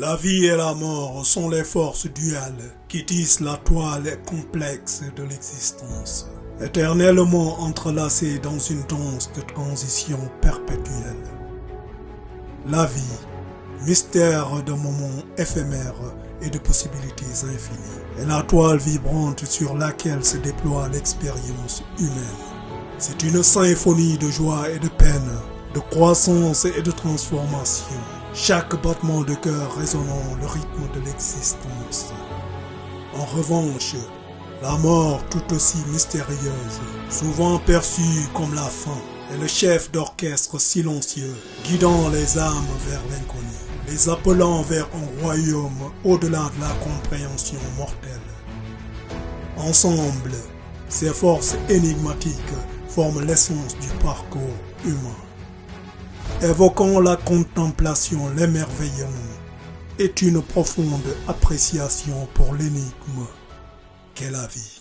La vie et la mort sont les forces duales qui tissent la toile complexe de l'existence, éternellement entrelacées dans une danse de transition perpétuelle. La vie, mystère de moments éphémères et de possibilités infinies, est la toile vibrante sur laquelle se déploie l'expérience humaine. C'est une symphonie de joie et de peine, de croissance et de transformation, chaque battement de cœur résonnant le rythme de l'existence. En revanche, la mort tout aussi mystérieuse, souvent perçue comme la fin, est le chef d'orchestre silencieux, guidant les âmes vers l'inconnu, les appelant vers un royaume au-delà de la compréhension mortelle. Ensemble, ces forces énigmatiques forment l'essence du parcours humain. Évoquant la contemplation, l'émerveillement est une profonde appréciation pour l'énigme qu'est la vie.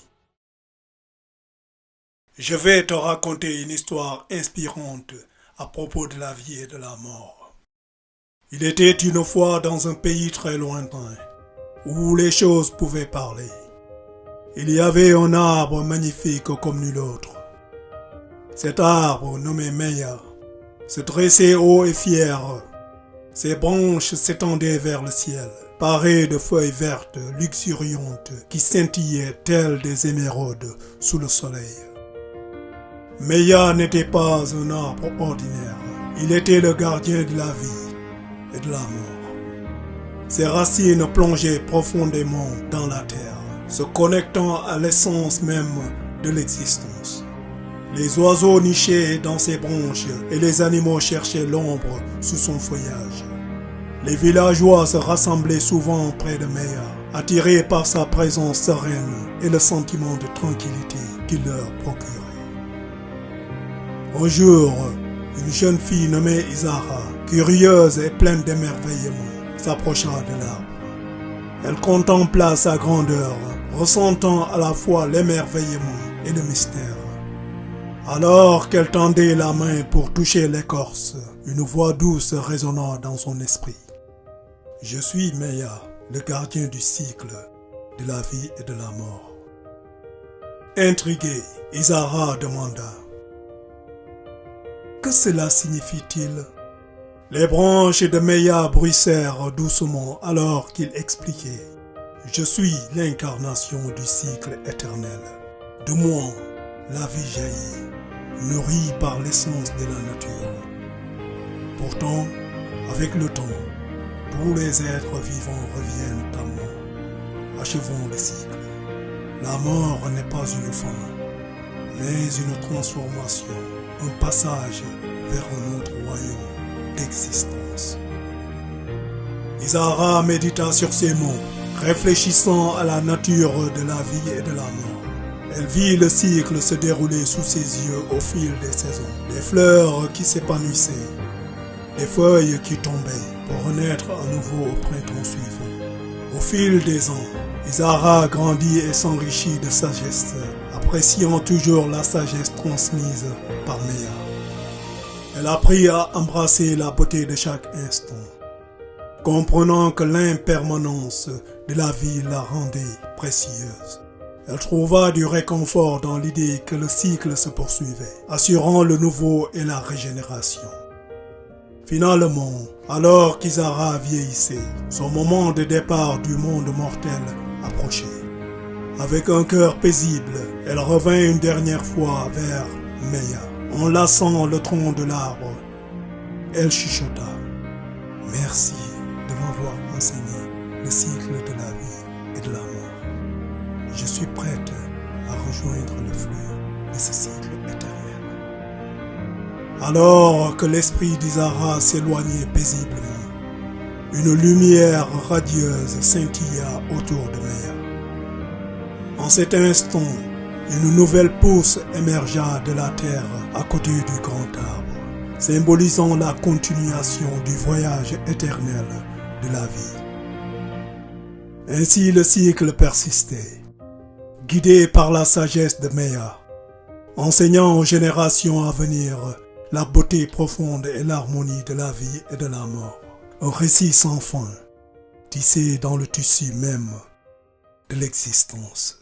Je vais te raconter une histoire inspirante à propos de la vie et de la mort. Il était une fois dans un pays très lointain, où les choses pouvaient parler. Il y avait un arbre magnifique comme nul autre. Cet arbre, nommé Meya, se dressait haut et fier. Ses branches s'étendaient vers le ciel, parées de feuilles vertes luxuriantes qui scintillaient telles des émeraudes sous le soleil. Meya n'était pas un arbre ordinaire. Il était le gardien de la vie et de la mort. Ses racines plongeaient profondément dans la terre, se connectant à l'essence même de l'existence. Les oiseaux nichaient dans ses branches et les animaux cherchaient l'ombre sous son feuillage. Les villageois se rassemblaient souvent près de Meya, attirés par sa présence sereine et le sentiment de tranquillité qu'il leur procurait. Un jour, une jeune fille nommée Isara, curieuse et pleine d'émerveillement, s'approcha de l'arbre. Elle contempla sa grandeur, ressentant à la fois l'émerveillement et le mystère. Alors qu'elle tendait la main pour toucher l'écorce, une voix douce résonna dans son esprit. « Je suis Meya, le gardien du cycle de la vie et de la mort. » Intriguée, Isara demanda « Que cela signifie-t-il » Les branches de Meya bruissèrent doucement alors qu'il expliquait « Je suis l'incarnation du cycle éternel. De moi, la vie jaillit, nourrie par l'essence de la nature. Pourtant, avec le temps, tous les êtres vivants reviennent à moi. Achevons le cycle. La mort n'est pas une fin, mais une transformation, un passage vers un autre royaume d'existence. » Isara médita sur ces mots, réfléchissant à la nature de la vie et de la mort. Elle vit le cycle se dérouler sous ses yeux au fil des saisons, des fleurs qui s'épanouissaient, des feuilles qui tombaient pour renaître à nouveau au printemps suivant. Au fil des ans, Isara grandit et s'enrichit de sagesse, appréciant toujours la sagesse transmise par Meya. Elle apprit à embrasser la beauté de chaque instant, comprenant que l'impermanence de la vie la rendait précieuse. Elle trouva du réconfort dans l'idée que le cycle se poursuivait, assurant le nouveau et la régénération. Finalement, alors qu'Isara vieillissait, son moment de départ du monde mortel approchait. Avec un cœur paisible, elle revint une dernière fois vers Meya. Enlaçant le tronc de l'arbre, elle chuchota « Merci de m'avoir enseigné le cycle de la vie et de la mort. Je suis prête à rejoindre le flux de ce cycle éternel. » Alors que l'esprit d'Isara s'éloignait paisiblement, une lumière radieuse scintilla autour de Meya. En cet instant, une nouvelle pousse émergea de la terre à côté du grand arbre, symbolisant la continuation du voyage éternel de la vie. Ainsi le cycle persistait, guidé par la sagesse de Meya, enseignant aux générations à venir la beauté profonde et l'harmonie de la vie et de la mort. Un récit sans fin, tissé dans le tissu même de l'existence.